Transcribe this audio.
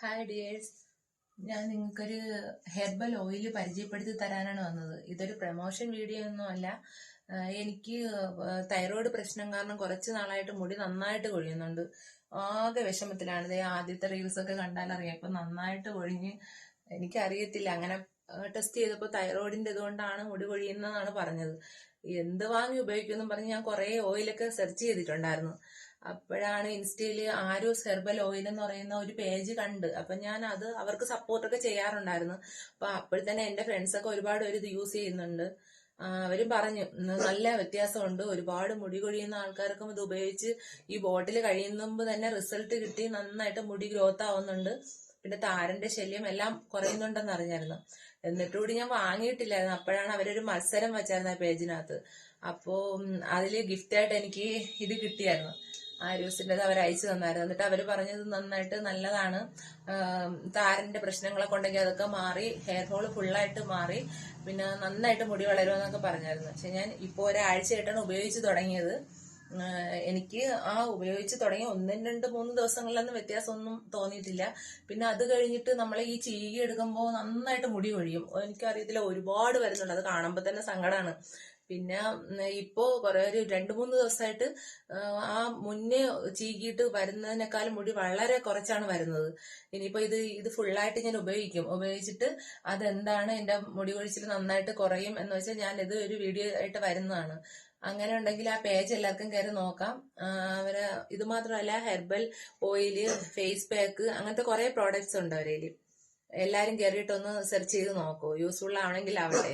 Hi dears, ഞാൻ നിങ്ങൾക്കൊരു herbal oil പരിചയപ്പെടുത്തി തരാനാണ് വന്നത്. ഇതൊരു പ്രൊമോഷൻ വീഡിയോ ഒന്നും അല്ല. എനിക്ക് തൈറോയ്ഡ് പ്രശ്നം കാരണം കുറച്ച് നാളായിട്ട് മുടി നന്നായിട്ട് കൊഴിയുന്നുണ്ട്. ആകെ വിഷമത്തിലാണ്. ഇതേ ആദ്യത്തെ റീൽസ് ഒക്കെ കണ്ടാൽ അറിയാം. ഇപ്പൊ നന്നായിട്ട് കൊഴിഞ്ഞ് എനിക്കറിയത്തില്ല. അങ്ങനെ ടെസ്റ്റ് ചെയ്തപ്പോൾ തൈറോയിഡിന്റെ ഇതുകൊണ്ടാണ് മുടി കൊഴിയുന്നതാണ് പറഞ്ഞത്. എന്ത് വാങ്ങി ഉപയോഗിക്കുമെന്നും പറഞ്ഞ് ഞാൻ കുറെ ഓയിലൊക്കെ സെർച്ച് ചെയ്തിട്ടുണ്ടായിരുന്നു. അപ്പോഴാണ് ഇൻസ്റ്റയിൽ ആരോസ് ഹെർബൽ ഓയിൽ എന്ന് പറയുന്ന ഒരു പേജ് കണ്ട്. അപ്പൊ ഞാൻ അത് അവർക്ക് സപ്പോർട്ടൊക്കെ ചെയ്യാറുണ്ടായിരുന്നു. അപ്പൊ അപ്പോഴത്തന്നെ എന്റെ ഫ്രണ്ട്സൊക്കെ ഒരുപാട് പേര് ഇത് യൂസ് ചെയ്യുന്നുണ്ട്. അവരും പറഞ്ഞു നല്ല വ്യത്യാസമുണ്ട്, ഒരുപാട് മുടി കൊഴിയുന്ന ആൾക്കാർക്കും ഇത് ഉപയോഗിച്ച് ഈ ബോട്ടിൽ കഴിയുമ്പോൾ തന്നെ റിസൾട്ട് കിട്ടി, നന്നായിട്ട് മുടി ഗ്രോത്ത് ആവുന്നുണ്ട്, പിന്നെ താരന്റെ ശല്യം എല്ലാം കുറയുന്നുണ്ടെന്ന് അറിഞ്ഞായിരുന്നു. എന്നിട്ടുകൂടി ഞാൻ വാങ്ങിയിട്ടില്ലായിരുന്നു. അപ്പോഴാണ് അവരൊരു മത്സരം വെച്ചായിരുന്നു ആ പേജിനകത്ത്. അപ്പോ അതില് ഗിഫ്റ്റായിട്ട് എനിക്ക് ഇത് കിട്ടിയായിരുന്നു. ആരോസിൻ്റെത് അവർ അയച്ചു തന്നായിരുന്നു. എന്നിട്ട് അവർ പറഞ്ഞത് നന്നായിട്ട് നല്ലതാണ്, താരന്റെ പ്രശ്നങ്ങളൊക്കെ ഉണ്ടെങ്കിൽ അതൊക്കെ മാറി, ഹെയർ ഫോള് ഫുള്ളായിട്ട് മാറി, പിന്നെ നന്നായിട്ട് മുടി വളരുമെന്നൊക്കെ പറഞ്ഞായിരുന്നു. പക്ഷെ ഞാൻ ഇപ്പോൾ ഒരാഴ്ചയായിട്ടാണ് ഉപയോഗിച്ച് തുടങ്ങിയത്. എനിക്ക് ഉപയോഗിച്ച് തുടങ്ങി 1, 2, 3 ദിവസങ്ങളിലൊന്നും വ്യത്യാസമൊന്നും തോന്നിയിട്ടില്ല. പിന്നെ അത് കഴിഞ്ഞിട്ട് നമ്മൾ ഈ ചീകി എടുക്കുമ്പോൾ നന്നായിട്ട് മുടി കൊഴിയും. എനിക്കറിയത്തില്ല, ഒരുപാട് വരുന്നുണ്ട്. അത് കാണുമ്പോൾ തന്നെ സങ്കടമാണ്. പിന്നെ ഇപ്പോ കുറെ ഒരു 2-3 ദിവസമായിട്ട് മുന്നേ ചീകിയിട്ട് വരുന്നതിനേക്കാളും മുടി വളരെ കുറച്ചാണ് വരുന്നത്. ഇനിയിപ്പോ ഇത് ഫുള്ളായിട്ട് ഞാൻ ഉപയോഗിച്ചിട്ട് അതെന്താണ് എന്റെ മുടി കൊഴിച്ചിൽ നന്നായിട്ട് കുറയും എന്ന് വെച്ചാൽ ഞാൻ ഇത് ഒരു വീഡിയോ ആയിട്ട് വരുന്നതാണ്. അങ്ങനെ ഉണ്ടെങ്കിൽ ആ പേജ് എല്ലാവർക്കും കയറി നോക്കാം. അവര് ഇത് മാത്രമല്ല, ഹെർബൽ ഓയില്, ഫേസ് പാക്ക്, അങ്ങനത്തെ കുറെ പ്രോഡക്ട്സ് ഉണ്ട് അവരേല്. എല്ലാരും കയറിയിട്ടൊന്ന് സെർച്ച് ചെയ്ത് നോക്കൂ. യൂസ്ഫുൾ ആണെങ്കിൽ ആവട്ടെ.